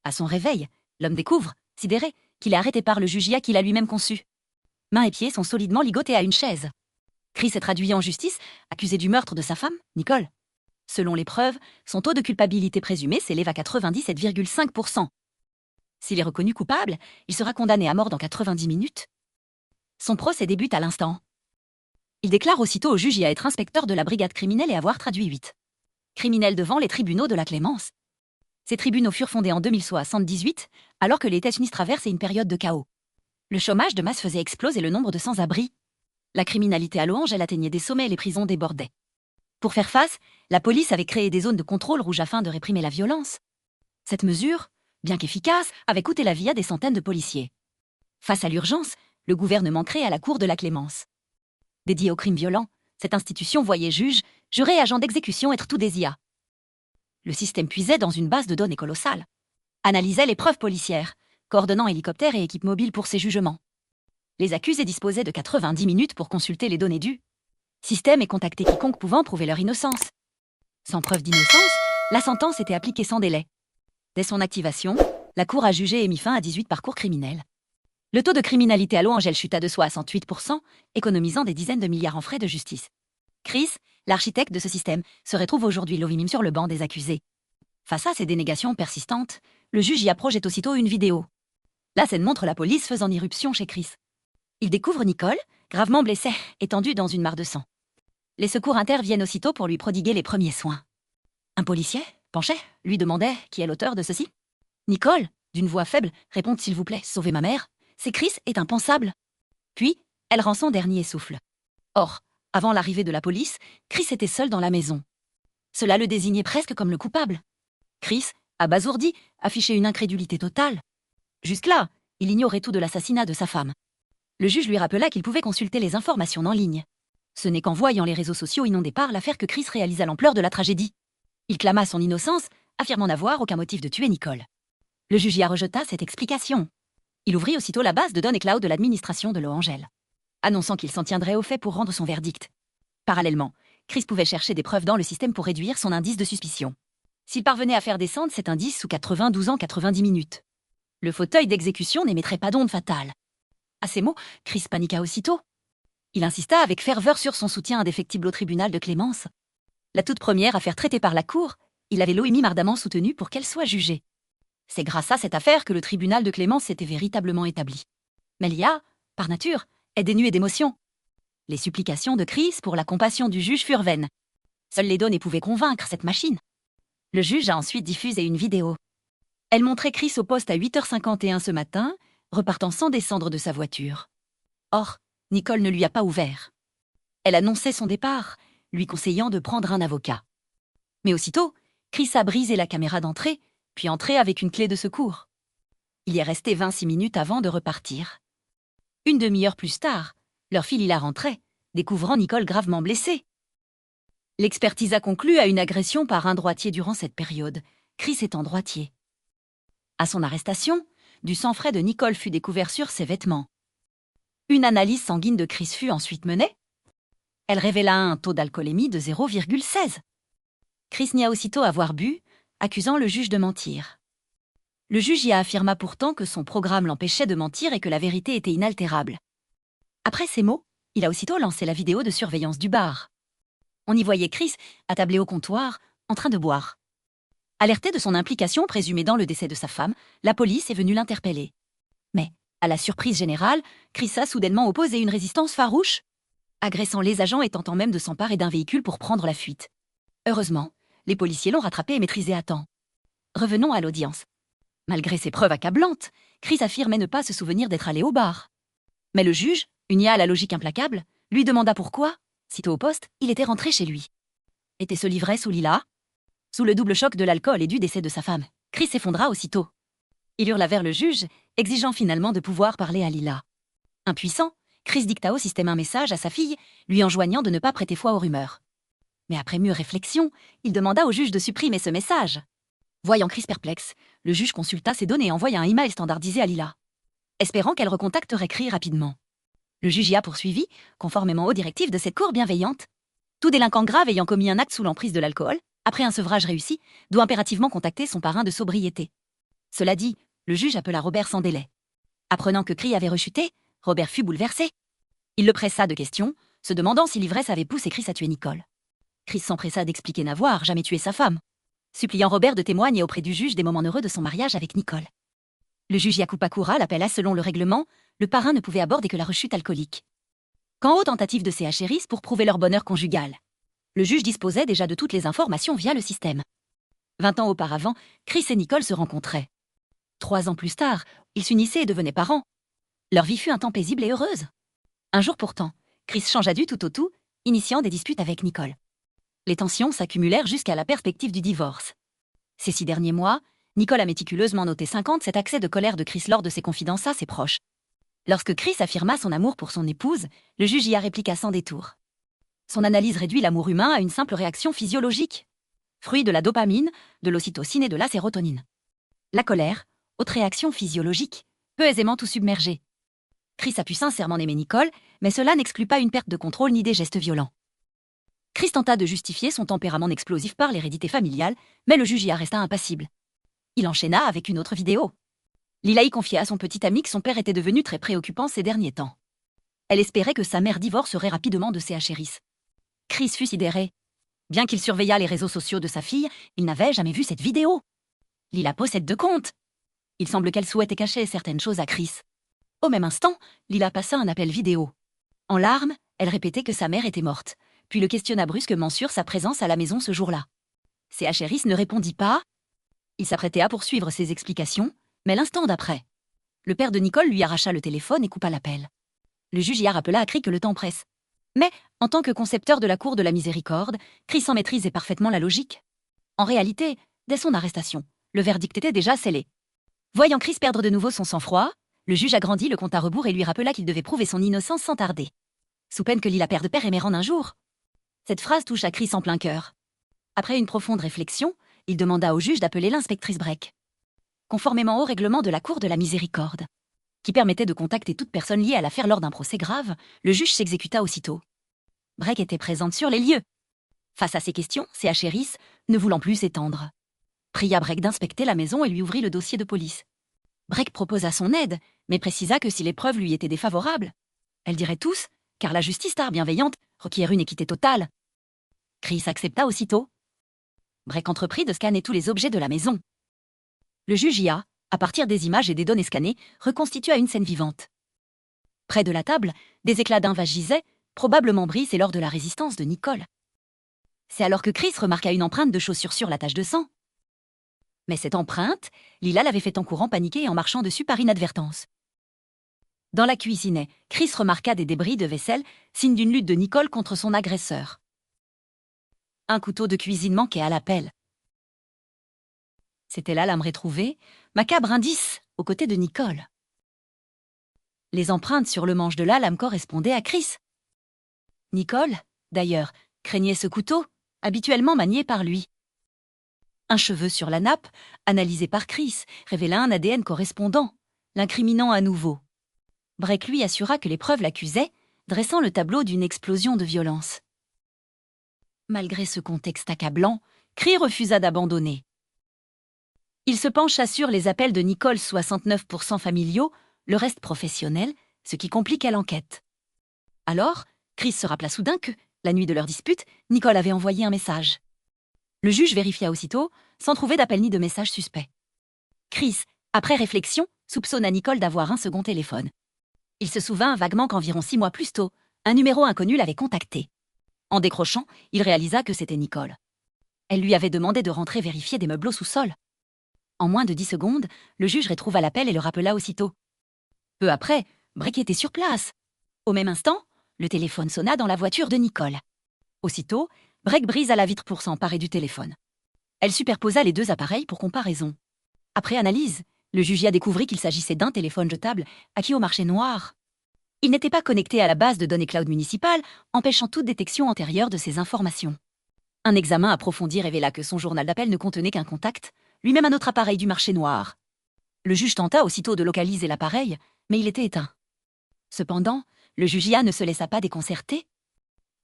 À son réveil, l'homme découvre, sidéré, qu'il est arrêté par le juge IA qu'il a lui-même conçu. Mains et pieds sont solidement ligotés à une chaise. Chris est traduit en justice, accusé du meurtre de sa femme, Nicole. Selon les preuves, son taux de culpabilité présumé s'élève à 97,5%. S'il est reconnu coupable, il sera condamné à mort dans 90 minutes. Son procès débute à l'instant. Il déclare aussitôt au juge y être inspecteur de la brigade criminelle et avoir traduit 8 criminels devant les tribunaux de la clémence. Ces tribunaux furent fondés en 2078, alors que les États-Unis traversaient une période de chaos. Le chômage de masse faisait exploser le nombre de sans-abri. La criminalité à Los Angeles atteignait des sommets et les prisons débordaient. Pour faire face, la police avait créé des zones de contrôle rouge afin de réprimer la violence. Cette mesure, bien qu'efficace, avait coûté la vie à des centaines de policiers. Face à l'urgence, le gouvernement créa la Cour de la clémence. Dédiée aux crimes violents, cette institution voyait juges, jurés et agents d'exécution être tout des IA. Le système puisait dans une base de données colossale. Analysait les preuves policières, coordonnant hélicoptères et équipes mobiles pour ses jugements. Les accusés disposaient de 90 minutes pour consulter les données dues. Système et contacter quiconque pouvant prouver leur innocence. Sans preuve d'innocence, la sentence était appliquée sans délai. Dès son activation, la Cour a jugé et mis fin à 18 parcours criminels. Le taux de criminalité à Los Angeles chuta de 68%, économisant des dizaines de milliards en frais de justice. Chris, l'architecte de ce système, se retrouve aujourd'hui lovimime sur le banc des accusés. Face à ces dénégations persistantes, le juge y projette aussitôt une vidéo. La scène montre la police faisant irruption chez Chris. Il découvre Nicole, gravement blessée, étendue dans une mare de sang. Les secours interviennent aussitôt pour lui prodiguer les premiers soins. Un policier, penché, lui demandait qui est l'auteur de ceci. Nicole, d'une voix faible, répond « S'il vous plaît, sauvez ma mère ». C'est Chris est impensable. Puis, elle rend son dernier souffle. Or, avant l'arrivée de la police, Chris était seul dans la maison. Cela le désignait presque comme le coupable. Chris, abasourdi, affichait une incrédulité totale. Jusque-là, il ignorait tout de l'assassinat de sa femme. Le juge lui rappela qu'il pouvait consulter les informations en ligne. Ce n'est qu'en voyant les réseaux sociaux inondés par l'affaire que Chris réalisa l'ampleur de la tragédie. Il clama son innocence, affirmant n'avoir aucun motif de tuer Nicole. Le juge y a rejeta cette explication. Il ouvrit aussitôt la base de données cloud de l'administration de Los Angeles, annonçant qu'il s'en tiendrait au fait pour rendre son verdict. Parallèlement, Chris pouvait chercher des preuves dans le système pour réduire son indice de suspicion. S'il parvenait à faire descendre cet indice sous 92 ans 90 minutes, le fauteuil d'exécution n'émettrait pas d'onde fatale. À ces mots, Chris paniqua aussitôt. Il insista avec ferveur sur son soutien indéfectible au tribunal de clémence. La toute première affaire traitée par la Cour, il avait loémie ardemment soutenue pour qu'elle soit jugée. C'est grâce à cette affaire que le tribunal de clémence s'était véritablement établi. Mais l'IA, par nature, est dénuée d'émotion. Les supplications de Chris pour la compassion du juge furent vaines. Seules les données pouvaient convaincre cette machine. Le juge a ensuite diffusé une vidéo. Elle montrait Chris au poste à 8h51 ce matin, repartant sans descendre de sa voiture. Or, Nicole ne lui a pas ouvert. Elle annonçait son départ, lui conseillant de prendre un avocat. Mais aussitôt, Chris a brisé la caméra d'entrée, puis entré avec une clé de secours. Il y est resté 26 minutes avant de repartir. Une demi-heure plus tard, leur fille Lila rentrait, découvrant Nicole gravement blessée. L'expertise a conclu à une agression par un droitier durant cette période, Chris étant droitier. À son arrestation, du sang frais de Nicole fut découvert sur ses vêtements. Une analyse sanguine de Chris fut ensuite menée. Elle révéla un taux d'alcoolémie de 0,16. Chris nia aussitôt avoir bu, accusant le juge de mentir. Le juge y affirma pourtant que son programme l'empêchait de mentir et que la vérité était inaltérable. Après ces mots, il a aussitôt lancé la vidéo de surveillance du bar. On y voyait Chris, attablé au comptoir, en train de boire. Alerté de son implication présumée dans le décès de sa femme, la police est venue l'interpeller. Mais, à la surprise générale, Chris a soudainement opposé une résistance farouche, agressant les agents et tentant même de s'emparer d'un véhicule pour prendre la fuite. Heureusement, les policiers l'ont rattrapé et maîtrisé à temps. Revenons à l'audience. Malgré ses preuves accablantes, Chris affirmait ne pas se souvenir d'être allé au bar. Mais le juge, uni à la logique implacable, lui demanda pourquoi, sitôt au poste, il était rentré chez lui. Était-ce l'ivresse ou Lila? Sous le double choc de l'alcool et du décès de sa femme, Chris s'effondra aussitôt. Il hurla vers le juge, exigeant finalement de pouvoir parler à Lila. Impuissant, Chris dicta au système un message à sa fille, lui enjoignant de ne pas prêter foi aux rumeurs. Mais après mûre réflexion, il demanda au juge de supprimer ce message. Voyant Chris perplexe, le juge consulta ses données et envoya un email standardisé à Lila, espérant qu'elle recontacterait Chris rapidement. Le juge y a poursuivi, conformément aux directives de cette cour bienveillante. Tout délinquant grave ayant commis un acte sous l'emprise de l'alcool, après un sevrage réussi, doit impérativement contacter son parrain de sobriété. Cela dit, le juge appela Robert sans délai. Apprenant que Chris avait rechuté, Robert fut bouleversé. Il le pressa de questions, se demandant si l'ivresse avait poussé Chris à tuer Nicole. Chris s'empressa d'expliquer n'avoir jamais tué sa femme, suppliant Robert de témoigner auprès du juge des moments heureux de son mariage avec Nicole. Le juge Yakupakura l'appela selon le règlement, le parrain ne pouvait aborder que la rechute alcoolique. Quant aux tentatives de ces chérisses pour prouver leur bonheur conjugal, le juge disposait déjà de toutes les informations via le système. 20 ans auparavant, Chris et Nicole se rencontraient. 3 ans plus tard, ils s'unissaient et devenaient parents. Leur vie fut un temps paisible et heureuse. Un jour pourtant, Chris changea du tout au tout, initiant des disputes avec Nicole. Les tensions s'accumulèrent jusqu'à la perspective du divorce. Ces 6 derniers mois, Nicole a méticuleusement noté 57 accès de colère de Chris lors de ses confidences à ses proches. Lorsque Chris affirma son amour pour son épouse, le juge y a répliqua sans détour. Son analyse réduit l'amour humain à une simple réaction physiologique, fruit de la dopamine, de l'ocytocine et de la sérotonine. La colère, autre réaction physiologique, peut aisément tout submerger. Chris a pu sincèrement aimer Nicole, mais cela n'exclut pas une perte de contrôle ni des gestes violents. Chris tenta de justifier son tempérament explosif par l'hérédité familiale, mais le juge y resta impassible. Il enchaîna avec une autre vidéo. Lila y confiait à son petit ami que son père était devenu très préoccupant ces derniers temps. Elle espérait que sa mère divorcerait rapidement de ses chérisses. Chris fut sidéré. Bien qu'il surveillât les réseaux sociaux de sa fille, il n'avait jamais vu cette vidéo. Lila possède 2 comptes. Il semble qu'elle souhaitait cacher certaines choses à Chris. Au même instant, Lila passa un appel vidéo. En larmes, elle répétait que sa mère était morte, puis le questionna brusquement sur sa présence à la maison ce jour-là. Ses chérisses ne répondit pas. Il s'apprêtait à poursuivre ses explications, mais l'instant d'après, le père de Nicole lui arracha le téléphone et coupa l'appel. Le juge y rappela à Chris que le temps presse. Mais, en tant que concepteur de la Cour de la Miséricorde, Chris en maîtrisait parfaitement la logique. En réalité, dès son arrestation, le verdict était déjà scellé. Voyant Chris perdre de nouveau son sang-froid, le juge agrandit le compte à rebours et lui rappela qu'il devait prouver son innocence sans tarder. Sous peine que Lila perde père et mère en un jour. Cette phrase toucha Chris en plein cœur. Après une profonde réflexion, il demanda au juge d'appeler l'inspectrice Breck. Conformément au règlement de la Cour de la Miséricorde, qui permettait de contacter toute personne liée à l'affaire lors d'un procès grave, le juge s'exécuta aussitôt. Breck était présente sur les lieux. Face à ces questions, chérisses, ne voulant plus s'étendre, pria Breck d'inspecter la maison et lui ouvrit le dossier de police. Breck proposa son aide, mais précisa que si les preuves lui étaient défavorables, elle dirait tous, car la justice tard bienveillante requiert une équité totale. Chris accepta aussitôt. Breck entreprit de scanner tous les objets de la maison. Le juge y a, à partir des images et des données scannées, reconstitua une scène vivante. Près de la table, des éclats d'un vase gisaient, probablement brisés lors de la résistance de Nicole. C'est alors que Chris remarqua une empreinte de chaussure sur la tache de sang. Mais cette empreinte, Lila l'avait fait en courant paniquer et en marchant dessus par inadvertance. Dans la cuisine, Chris remarqua des débris de vaisselle, signe d'une lutte de Nicole contre son agresseur. Un couteau de cuisine manquait à l'appel. C'était la lame retrouvée, macabre indice, aux côtés de Nicole. Les empreintes sur le manche de la lame correspondaient à Chris. Nicole, d'ailleurs, craignait ce couteau, habituellement manié par lui. Un cheveu sur la nappe, analysé par Chris, révéla un ADN correspondant, l'incriminant à nouveau. Breck lui assura que les preuves l'accusaient, dressant le tableau d'une explosion de violence. Malgré ce contexte accablant, Chris refusa d'abandonner. Il se pencha sur les appels de Nicole 69% familiaux, le reste professionnel, ce qui compliquait l'enquête. Alors, Chris se rappela soudain que, la nuit de leur dispute, Nicole avait envoyé un message. Le juge vérifia aussitôt, sans trouver d'appel ni de message suspect. Chris, après réflexion, soupçonna Nicole d'avoir un second téléphone. Il se souvint vaguement qu'environ 6 mois plus tôt, un numéro inconnu l'avait contacté. En décrochant, il réalisa que c'était Nicole. Elle lui avait demandé de rentrer vérifier des meubles au sous-sol. En moins de 10 secondes, le juge retrouva l'appel et le rappela aussitôt. Peu après, Breck était sur place. Au même instant, le téléphone sonna dans la voiture de Nicole. Aussitôt, Breck brisa la vitre pour s'emparer du téléphone. Elle superposa les 2 appareils pour comparaison. Après analyse, le juge a découvert qu'il s'agissait d'un téléphone jetable acquis au marché noir. Il n'était pas connecté à la base de données cloud municipale, empêchant toute détection antérieure de ces informations. Un examen approfondi révéla que son journal d'appel ne contenait qu'un contact, lui-même un autre appareil du marché noir. Le juge tenta aussitôt de localiser l'appareil, mais il était éteint. Cependant, le juge IA ne se laissa pas déconcerter.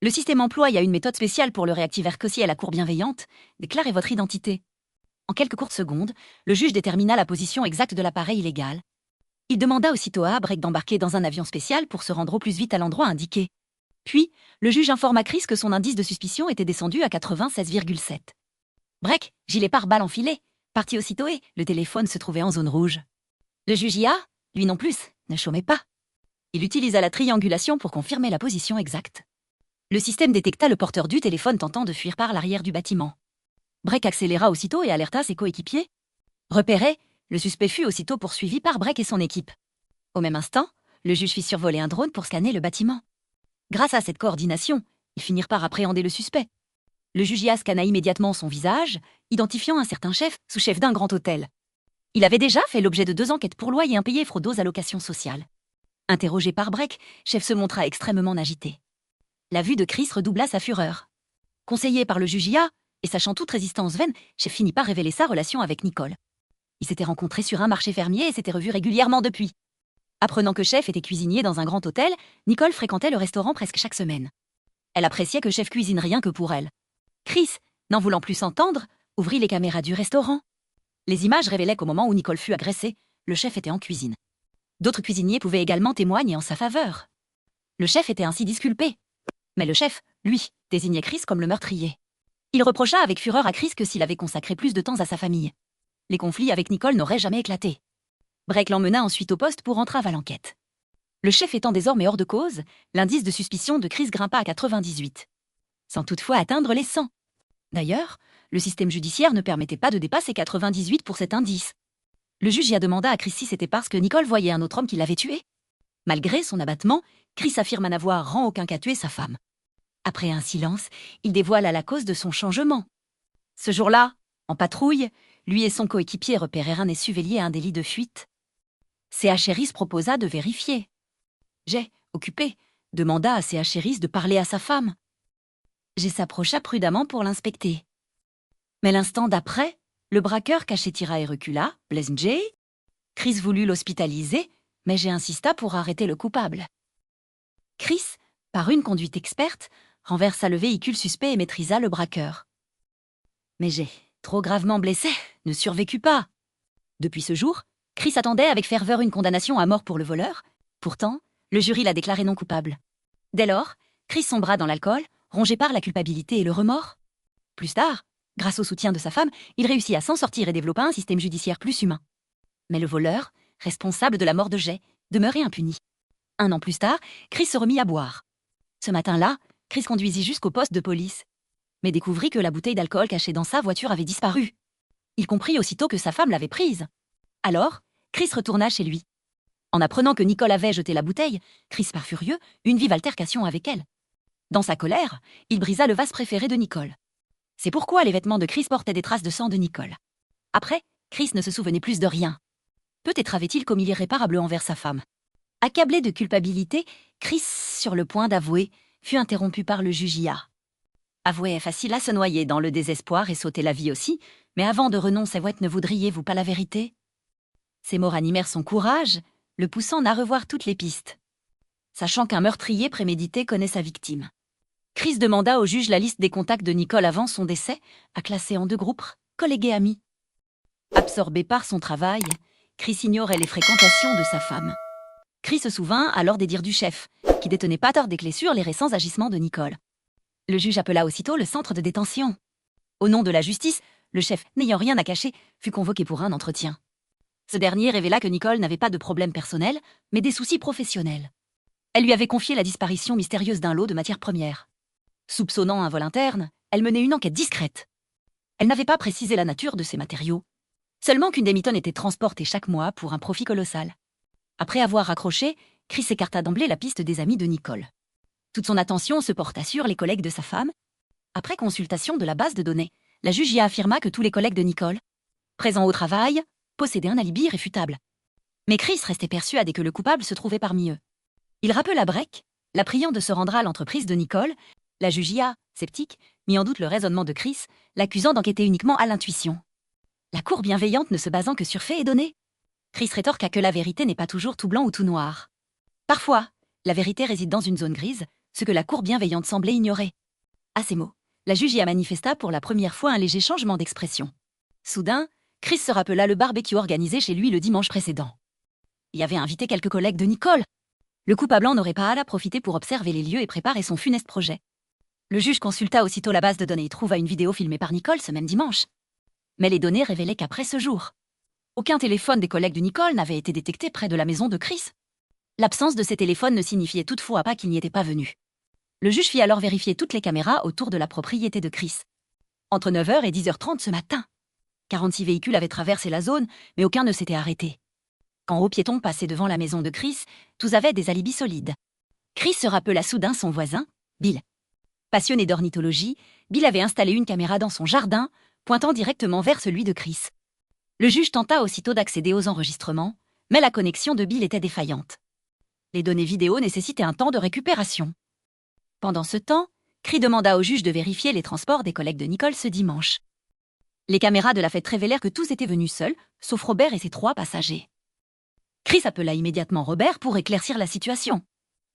Le système emploie une méthode spéciale pour le réactiver que si à la cour bienveillante, déclarez votre identité. En quelques courtes secondes, le juge détermina la position exacte de l'appareil illégal. Il demanda aussitôt à Breck d'embarquer dans un avion spécial pour se rendre au plus vite à l'endroit indiqué. Puis, le juge informa Chris que son indice de suspicion était descendu à 96,7. Breck, gilet pare-balles enfilé, partit aussitôt et le téléphone se trouvait en zone rouge. Le juge IA, lui non plus, ne chômait pas. Il utilisa la triangulation pour confirmer la position exacte. Le système détecta le porteur du téléphone tentant de fuir par l'arrière du bâtiment. Breck accéléra aussitôt et alerta ses coéquipiers. Repéré, le suspect fut aussitôt poursuivi par Breck et son équipe. Au même instant, le juge fit survoler un drone pour scanner le bâtiment. Grâce à cette coordination, ils finirent par appréhender le suspect. Le juge IA scanna immédiatement son visage, identifiant un certain chef, sous-chef d'un grand hôtel. Il avait déjà fait l'objet de 2 enquêtes pour loyer impayé et fraude aux allocations sociales. Interrogé par Breck, chef se montra extrêmement agité. La vue de Chris redoubla sa fureur. Conseillé par le juge IA, et sachant toute résistance vaine, chef finit par révéler sa relation avec Nicole. Ils s'étaient rencontrés sur un marché fermier et s'étaient revus régulièrement depuis. Apprenant que chef était cuisinier dans un grand hôtel, Nicole fréquentait le restaurant presque chaque semaine. Elle appréciait que chef cuisine rien que pour elle. Chris, n'en voulant plus s'entendre, ouvrit les caméras du restaurant. Les images révélaient qu'au moment où Nicole fut agressée, le chef était en cuisine. D'autres cuisiniers pouvaient également témoigner en sa faveur. Le chef était ainsi disculpé. Mais le chef, lui, désignait Chris comme le meurtrier. Il reprocha avec fureur à Chris que s'il avait consacré plus de temps à sa famille. Les conflits avec Nicole n'auraient jamais éclaté. Breck l'emmena ensuite au poste pour entrave à l'enquête. Le chef étant désormais hors de cause, l'indice de suspicion de Chris grimpa à 98, sans toutefois atteindre les 100. D'ailleurs, le système judiciaire ne permettait pas de dépasser 98 pour cet indice. Le juge y a demandé à Chris si c'était parce que Nicole voyait un autre homme qui l'avait tué. Malgré son abattement, Chris affirme n'avoir en aucun cas tué sa femme. Après un silence, il dévoile la cause de son changement. Ce jour-là, en patrouille, lui et son coéquipier repérèrent un essuie-vélier et un délit de fuite. C.H. Harris proposa de vérifier. Jay, occupé, demanda à C.H. Harris de parler à sa femme. Jay s'approcha prudemment pour l'inspecter. Mais l'instant d'après, le braqueur caché tira et recula, blesse Jay. Chris voulut l'hospitaliser, mais Jay insista pour arrêter le coupable. Chris, par une conduite experte, renversa le véhicule suspect et maîtrisa le braqueur. Mais Jay, trop gravement blessé, ne survécut pas. Depuis ce jour, Chris attendait avec ferveur une condamnation à mort pour le voleur. Pourtant, le jury l'a déclaré non coupable. Dès lors, Chris sombra dans l'alcool, rongé par la culpabilité et le remords. Plus tard, grâce au soutien de sa femme, il réussit à s'en sortir et développa un système judiciaire plus humain. Mais le voleur, responsable de la mort de Jay, demeurait impuni. 1 an plus tard, Chris se remit à boire. Ce matin-là, Chris conduisit jusqu'au poste de police, mais découvrit que la bouteille d'alcool cachée dans sa voiture avait disparu. Il comprit aussitôt que sa femme l'avait prise. Alors, Chris retourna chez lui. En apprenant que Nicole avait jeté la bouteille, Chris part furieux, une vive altercation avec elle. Dans sa colère, il brisa le vase préféré de Nicole. C'est pourquoi les vêtements de Chris portaient des traces de sang de Nicole. Après, Chris ne se souvenait plus de rien. Peut-être avait-il commis l'irréparable envers sa femme. Accablé de culpabilité, Chris, sur le point d'avouer, fut interrompu par le juge IA. Avouer est facile à se noyer dans le désespoir et sauter la vie aussi, mais avant de renoncer, ne voudriez-vous pas la vérité? Ces mots ranimèrent son courage, le poussant à revoir toutes les pistes. Sachant qu'un meurtrier prémédité connaît sa victime. Chris demanda au juge la liste des contacts de Nicole avant son décès, à classer en 2 groupes, collègues et amis. Absorbé par son travail, Chris ignorait les fréquentations de sa femme. Chris se souvint alors des dires du chef, qui détenait pas tort des clés sur les récents agissements de Nicole. Le juge appela aussitôt le centre de détention. Au nom de la justice, le chef, n'ayant rien à cacher, fut convoqué pour un entretien. Ce dernier révéla que Nicole n'avait pas de problème personnel, mais des soucis professionnels. Elle lui avait confié la disparition mystérieuse d'un lot de matières premières. Soupçonnant un vol interne, elle menait une enquête discrète. Elle n'avait pas précisé la nature de ces matériaux. Seulement qu'une demi-tonne était transportée chaque mois pour un profit colossal. Après avoir raccroché, Chris écarta d'emblée la piste des amis de Nicole. Toute son attention se porta sur les collègues de sa femme. Après consultation de la base de données, la juge y affirma que tous les collègues de Nicole, présents au travail, possédaient un alibi irréfutable. Mais Chris restait persuadé que le coupable se trouvait parmi eux. Il rappela Breck, la priant de se rendre à l'entreprise de Nicole. La juge IA, sceptique, mit en doute le raisonnement de Chris, l'accusant d'enquêter uniquement à l'intuition. La cour bienveillante ne se basant que sur faits et données. Chris rétorqua que la vérité n'est pas toujours tout blanc ou tout noir. Parfois, la vérité réside dans une zone grise, ce que la cour bienveillante semblait ignorer. À ces mots, la juge IA manifesta pour la première fois un léger changement d'expression. Soudain, Chris se rappela le barbecue organisé chez lui le dimanche précédent. Il avait invité quelques collègues de Nicole. Le coupable en aurait pas à la profiter pour observer les lieux et préparer son funeste projet. Le juge consulta aussitôt la base de données et trouva une vidéo filmée par Nicole ce même dimanche. Mais les données révélaient qu'après ce jour, aucun téléphone des collègues de Nicole n'avait été détecté près de la maison de Chris. L'absence de ces téléphones ne signifiait toutefois pas qu'il n'y était pas venu. Le juge fit alors vérifier toutes les caméras autour de la propriété de Chris. Entre 9h et 10h30 ce matin, 46 véhicules avaient traversé la zone, mais aucun ne s'était arrêté. Quand aux piétons passaient devant la maison de Chris, tous avaient des alibis solides. Chris se rappela soudain son voisin, Bill. Passionné d'ornithologie, Bill avait installé une caméra dans son jardin, pointant directement vers celui de Chris. Le juge tenta aussitôt d'accéder aux enregistrements, mais la connexion de Bill était défaillante. Les données vidéo nécessitaient un temps de récupération. Pendant ce temps, Chris demanda au juge de vérifier les transports des collègues de Nicole ce dimanche. Les caméras de la fête révélèrent que tous étaient venus seuls, sauf Robert et ses 3 passagers. Chris appela immédiatement Robert pour éclaircir la situation.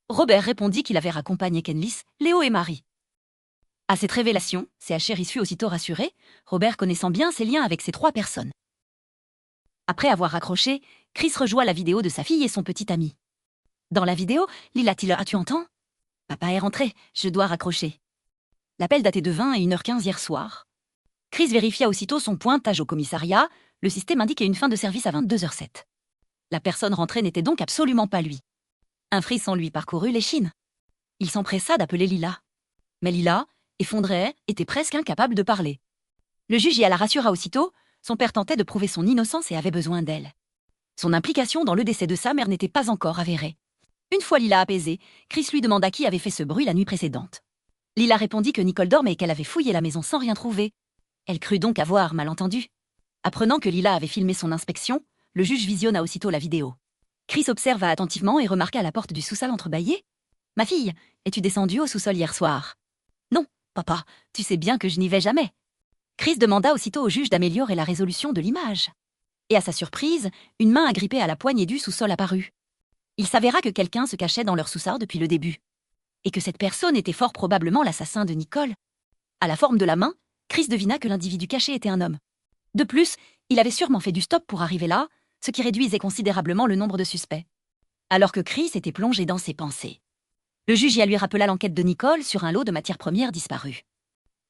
Robert répondit qu'il avait raccompagné Kenlis, Léo et Marie. À cette révélation, CHR fut aussitôt rassuré, Robert connaissant bien ses liens avec ces 3 personnes. Après avoir raccroché, Chris rejoint la vidéo de sa fille et son petit ami. Dans la vidéo, Lila Tiller, tu entends ? Papa est rentré, je dois raccrocher. L'appel datait de 20 et 1h15 hier soir. Chris vérifia aussitôt son pointage au commissariat, le système indiquait une fin de service à 22h07. La personne rentrée n'était donc absolument pas lui. Un frisson lui parcourut l'échine. Il s'empressa d'appeler Lila. Mais Lila, effondrée, était presque incapable de parler. Le juge la rassura aussitôt, son père tentait de prouver son innocence et avait besoin d'elle. Son implication dans le décès de sa mère n'était pas encore avérée. Une fois Lila apaisée, Chris lui demanda qui avait fait ce bruit la nuit précédente. Lila répondit que Nicole dormait et qu'elle avait fouillé la maison sans rien trouver. Elle crut donc avoir mal entendu. Apprenant que Lila avait filmé son inspection, le juge visionna aussitôt la vidéo. Chris observa attentivement et remarqua à la porte du sous-sol entrebâillée. « Ma fille, es-tu descendue au sous-sol hier soir ?»« Non, papa, tu sais bien que je n'y vais jamais. » Chris demanda aussitôt au juge d'améliorer la résolution de l'image. Et à sa surprise, une main agrippée à la poignée du sous-sol apparut. Il s'avéra que quelqu'un se cachait dans leur sous-sol depuis le début. Et que cette personne était fort probablement l'assassin de Nicole. À la forme de la main, Chris devina que l'individu caché était un homme. De plus, il avait sûrement fait du stop pour arriver là, ce qui réduisait considérablement le nombre de suspects. Alors que Chris était plongé dans ses pensées. Le juge lui rappela l'enquête de Nicole sur un lot de matières premières disparues.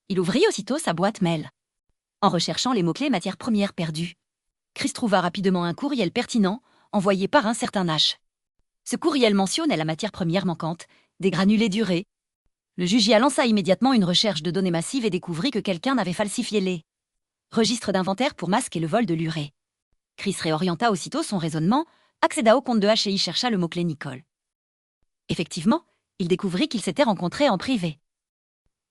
Il ouvrit aussitôt sa boîte mail. En recherchant les mots-clés matières premières perdues, Chris trouva rapidement un courriel pertinent envoyé par un certain H. Ce courriel mentionnait la matière première manquante, des granulés d'urée. Le juge lança immédiatement une recherche de données massives et découvrit que quelqu'un avait falsifié les registres d'inventaire pour masquer le vol de l'urée. Chris réorienta aussitôt son raisonnement, accéda au compte de H et y chercha le mot-clé Nicole. Effectivement, il découvrit qu'ils s'étaient rencontrés en privé.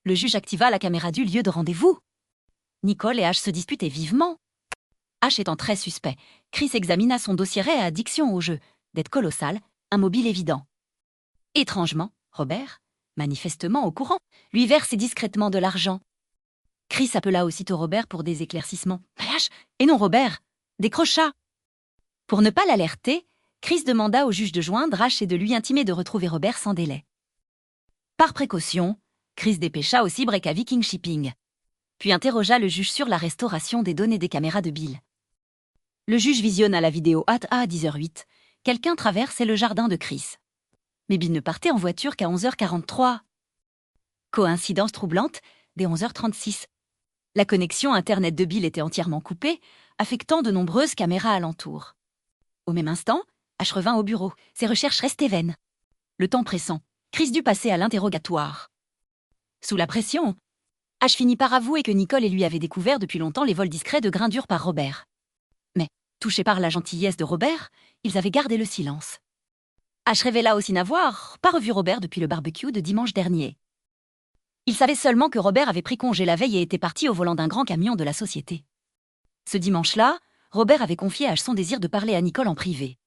Le juge activa la caméra du lieu de rendez-vous. Nicole et H se disputaient vivement. H étant très suspect, Chris examina son dossier à addiction au jeu, dette colossale, un mobile évident. Étrangement, Robert, manifestement au courant, lui versait discrètement de l'argent. Chris appela aussitôt Robert pour des éclaircissements. H, et non Robert, décrocha. Pour ne pas l'alerter, Chris demanda au juge de joindre H et de lui intimer de retrouver Robert sans délai. Par précaution, Chris dépêcha aussi break à Viking Shipping, puis interrogea le juge sur la restauration des données des caméras de Bill. Le juge visionna la vidéo à 10h08. Quelqu'un traversait le jardin de Chris. Mais Bill ne partait en voiture qu'à 11h43. Coïncidence troublante, dès 11h36. La connexion Internet de Bill était entièrement coupée, affectant de nombreuses caméras alentour. Au même instant, H revint au bureau. Ses recherches restaient vaines. Le temps pressant, Chris dut passer à l'interrogatoire. Sous la pression, H finit par avouer que Nicole et lui avaient découvert depuis longtemps les vols discrets de Grindure par Robert. Mais, touchés par la gentillesse de Robert, ils avaient gardé le silence. H révéla aussi n'avoir pas revu Robert depuis le barbecue de dimanche dernier. Il savait seulement que Robert avait pris congé la veille et était parti au volant d'un grand camion de la société. Ce dimanche-là, Robert avait confié à H son désir de parler à Nicole en privé.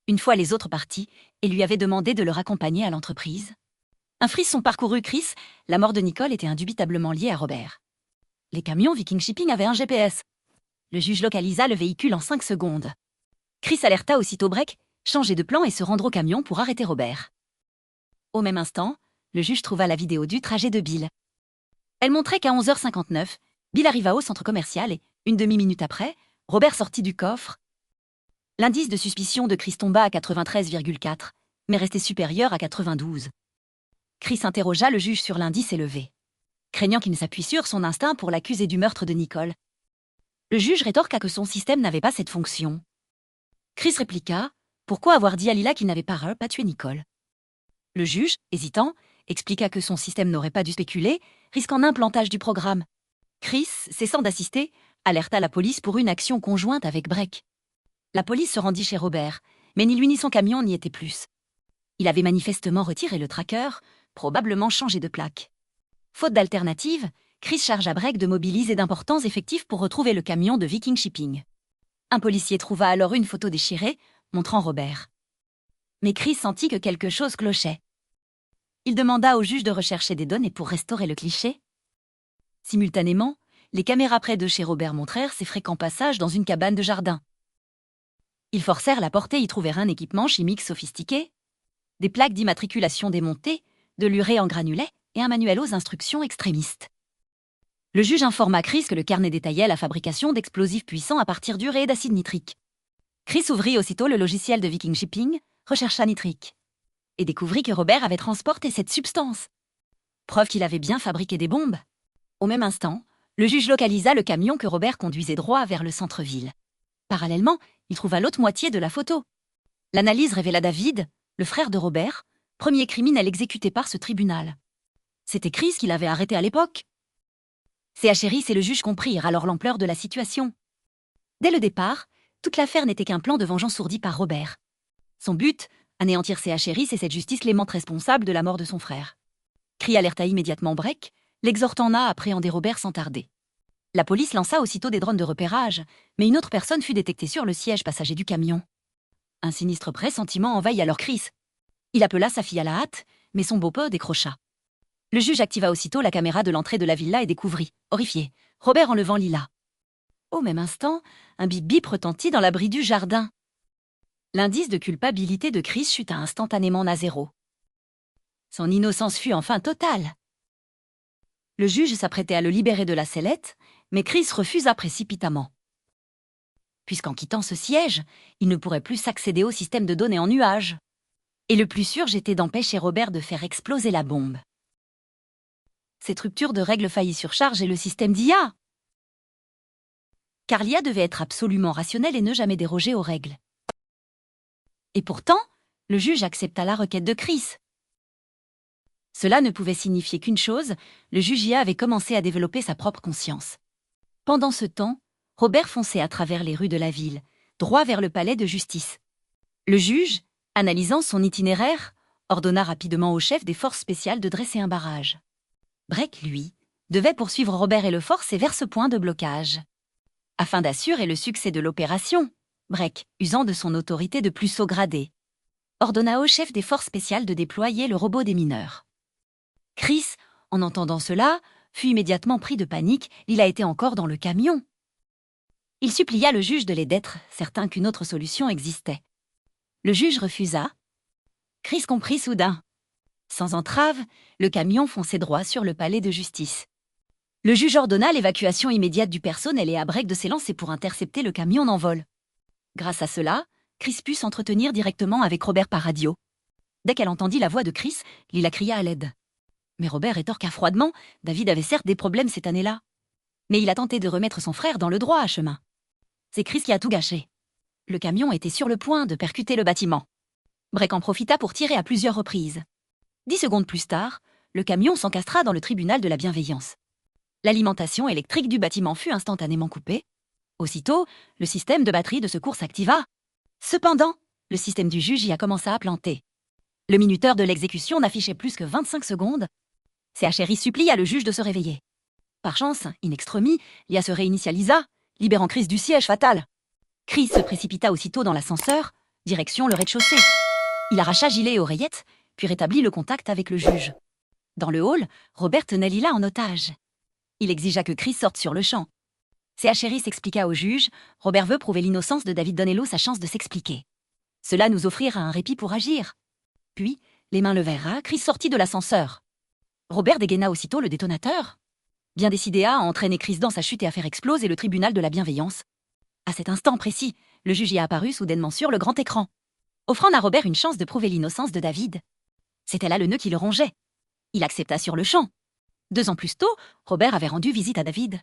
Une fois les autres partis, et lui avait demandé de le raccompagner à l'entreprise. Un frisson parcourut Chris, la mort de Nicole était indubitablement liée à Robert. Les camions Viking Shipping avaient un GPS. Le juge localisa le véhicule en 5 secondes. Chris alerta aussitôt break, changer de plan et se rendre au camion pour arrêter Robert. Au même instant, le juge trouva la vidéo du trajet de Bill. Elle montrait qu'à 11h59, Bill arriva au centre commercial et, Une demi-minute après, Robert sortit du coffre. L'indice de suspicion de Chris tomba à 93,4, mais restait supérieur à 92. Chris interrogea le juge sur l'indice élevé, craignant qu'il ne s'appuie sur son instinct pour l'accuser du meurtre de Nicole. Le juge rétorqua que son système n'avait pas cette fonction. Chris répliqua « Pourquoi avoir dit à Lila qu'il n'avait pas tué Nicole ?» Le juge, hésitant, expliqua que son système n'aurait pas dû spéculer, risquant un implantage du programme. Chris, cessant d'assister, alerta la police pour une action conjointe avec Breck. La police se rendit chez Robert, mais ni lui ni son camion n'y étaient plus. Il avait manifestement retiré le tracker, probablement changé de plaque. Faute d'alternative, Chris chargea Breck de mobiliser d'importants effectifs pour retrouver le camion de Viking Shipping. Un policier trouva alors une photo déchirée, montrant Robert. Mais Chris sentit que quelque chose clochait. Il demanda au juge de rechercher des données pour restaurer le cliché. Simultanément, les caméras près de chez Robert montrèrent ses fréquents passages dans une cabane de jardin. Ils forcèrent la porte et y trouvèrent un équipement chimique sophistiqué, des plaques d'immatriculation démontées, de l'urée en granulés et un manuel aux instructions extrémistes. Le juge informa Chris que le carnet détaillait la fabrication d'explosifs puissants à partir d'urée et d'acide nitrique. Chris ouvrit aussitôt le logiciel de Viking Shipping, rechercha nitrique, et découvrit que Robert avait transporté cette substance. Preuve qu'il avait bien fabriqué des bombes. Au même instant, le juge localisa le camion que Robert conduisait droit vers le centre-ville. Parallèlement, il trouva l'autre moitié de la photo. L'analyse révéla David, le frère de Robert, premier criminel exécuté par ce tribunal. C'était Chris qui l'avait arrêté à l'époque. C.H. Harris et le juge comprirent alors l'ampleur de la situation. Dès le départ, toute l'affaire n'était qu'un plan de vengeance ourdi par Robert. Son but, anéantir C.H. Harris et cette justice l'aimante responsable de la mort de son frère. Chris alerta immédiatement Breck, l'exhortant à appréhender Robert sans tarder. La police lança aussitôt des drones de repérage, mais une autre personne fut détectée sur le siège passager du camion. Un sinistre pressentiment envahit alors Chris. Il appela sa fille à la hâte, mais son beau-père décrocha. Le juge activa aussitôt la caméra de l'entrée de la villa et découvrit, horrifié, Robert enlevant Lila. Au même instant, un bip-bip retentit dans l'abri du jardin. L'indice de culpabilité de Chris chuta instantanément à 0. Son innocence fut enfin totale. Le juge s'apprêtait à le libérer de la sellette, mais Chris refusa précipitamment. Puisqu'en quittant ce siège, il ne pourrait plus s'accéder au système de données en nuage. Et le plus sûr était d'empêcher Robert de faire exploser la bombe. Cette rupture de règle faillit surcharger le système d'IA. Car l'IA devait être absolument rationnelle et ne jamais déroger aux règles. Et pourtant, le juge accepta la requête de Chris. Cela ne pouvait signifier qu'une chose, le juge IA avait commencé à développer sa propre conscience. Pendant ce temps, Robert fonçait à travers les rues de la ville, droit vers le palais de justice. Le juge, analysant son itinéraire, ordonna rapidement au chef des forces spéciales de dresser un barrage. Breck, lui, devait poursuivre Robert et le forcer vers ce point de blocage. Afin d'assurer le succès de l'opération, Breck, usant de son autorité de plus haut gradé, ordonna au chef des forces spéciales de déployer le robot des mineurs. Chris, en entendant cela, fut immédiatement pris de panique, il a été encore dans le camion. Il supplia le juge de l'aider, certain qu'une autre solution existait. Le juge refusa. Chris comprit soudain. Sans entrave, le camion fonçait droit sur le palais de justice. Le juge ordonna l'évacuation immédiate du personnel et à Breck de s'élancer pour intercepter le camion en vol. Grâce à cela, Chris put s'entretenir directement avec Robert par radio. Dès qu'elle entendit la voix de Chris, Lila cria à l'aide. Mais Robert rétorqua froidement, David avait certes des problèmes cette année-là. Mais il a tenté de remettre son frère dans le droit à chemin. C'est Chris qui a tout gâché. Le camion était sur le point de percuter le bâtiment. Breck en profita pour tirer à plusieurs reprises. 10 secondes plus tard, le camion s'encastra dans le tribunal de la bienveillance. L'alimentation électrique du bâtiment fut instantanément coupée. Aussitôt, le système de batterie de secours s'activa. Cependant, le système du juge y a commencé à planter. Le minuteur de l'exécution n'affichait plus que 25 secondes. C.H. Harris supplia le juge de se réveiller. Par chance, in extremis, l'IA se réinitialisa, libérant Chris du siège fatal. Chris se précipita aussitôt dans l'ascenseur, direction le rez-de-chaussée. Il arracha gilet et oreillettes, puis rétablit le contact avec le juge. Dans le hall, Robert tenait Lila en otage. Il exigea que Chris sorte sur le champ. C.H. Harris expliqua au juge, Robert veut prouver l'innocence de David Donello sa chance de s'expliquer. Cela nous offrira un répit pour agir. Puis, les mains levées, Chris sortit de l'ascenseur. Robert dégaina aussitôt le détonateur. bien décidé à entraîner Chris dans sa chute et à faire exploser le tribunal de la bienveillance. À cet instant précis, le juge y a apparu soudainement sur le grand écran, offrant à Robert une chance de prouver l'innocence de David. C'était là le nœud qui le rongeait. Il accepta sur le champ. 2 ans plus tôt, Robert avait rendu visite à David,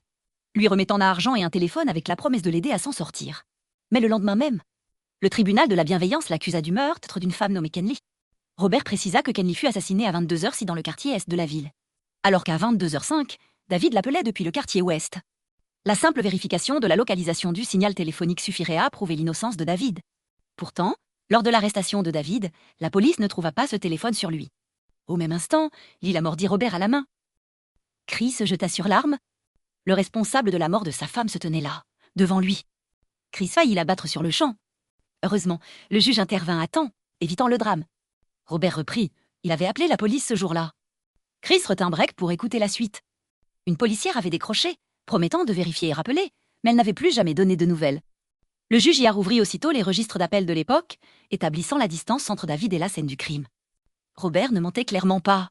lui remettant un argent et un téléphone avec la promesse de l'aider à s'en sortir. Mais le lendemain même, le tribunal de la bienveillance l'accusa du meurtre d'une femme nommée Kenley. Robert précisa que Kenley fut assassinée à 22h dans le quartier est de la ville, alors qu'à 22h05, David l'appelait depuis le quartier ouest. La simple vérification de la localisation du signal téléphonique suffirait à prouver l'innocence de David. Pourtant, lors de l'arrestation de David, la police ne trouva pas ce téléphone sur lui. Au même instant, Lila mordit Robert à la main. Chris se jeta sur l'arme. Le responsable de la mort de sa femme se tenait là, devant lui. Chris faillit l'abattre sur le champ. Heureusement, le juge intervint à temps, évitant le drame. Robert reprit. Il avait appelé la police ce jour-là. Chris retint break pour écouter la suite. Une policière avait décroché, promettant de vérifier et rappeler, mais elle n'avait plus jamais donné de nouvelles. Le juge y a rouvrit aussitôt les registres d'appels de l'époque, établissant la distance entre David et la scène du crime. Robert ne mentait clairement pas.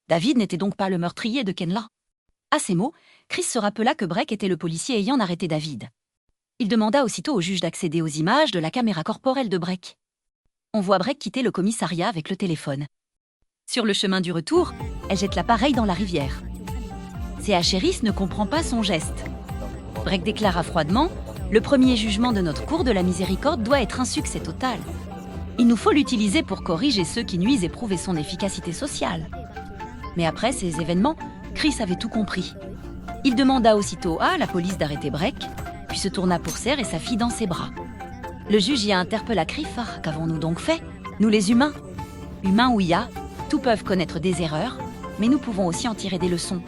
David n'était donc pas le meurtrier de Kenla. À ces mots, Chris se rappela que Breck était le policier ayant arrêté David. Il demanda aussitôt au juge d'accéder aux images de la caméra corporelle de Breck. On voit Breck quitter le commissariat avec le téléphone. Sur le chemin du retour, elle jette l'appareil dans la rivière. C.A. Sheriff ne comprend pas son geste. Breck déclara froidement « Le premier jugement de notre cour de la miséricorde doit être un succès total. Il nous faut l'utiliser pour corriger ceux qui nuisent et prouver son efficacité sociale. » Mais après ces événements, Chris avait tout compris. Il demanda aussitôt à la police d'arrêter Breck, puis se tourna pour Serre et sa fille dans ses bras. Le juge y interpella Chris. « Qu'avons-nous donc fait, nous les humains ? Humains ou IA, tous peuvent connaître des erreurs, mais nous pouvons aussi en tirer des leçons.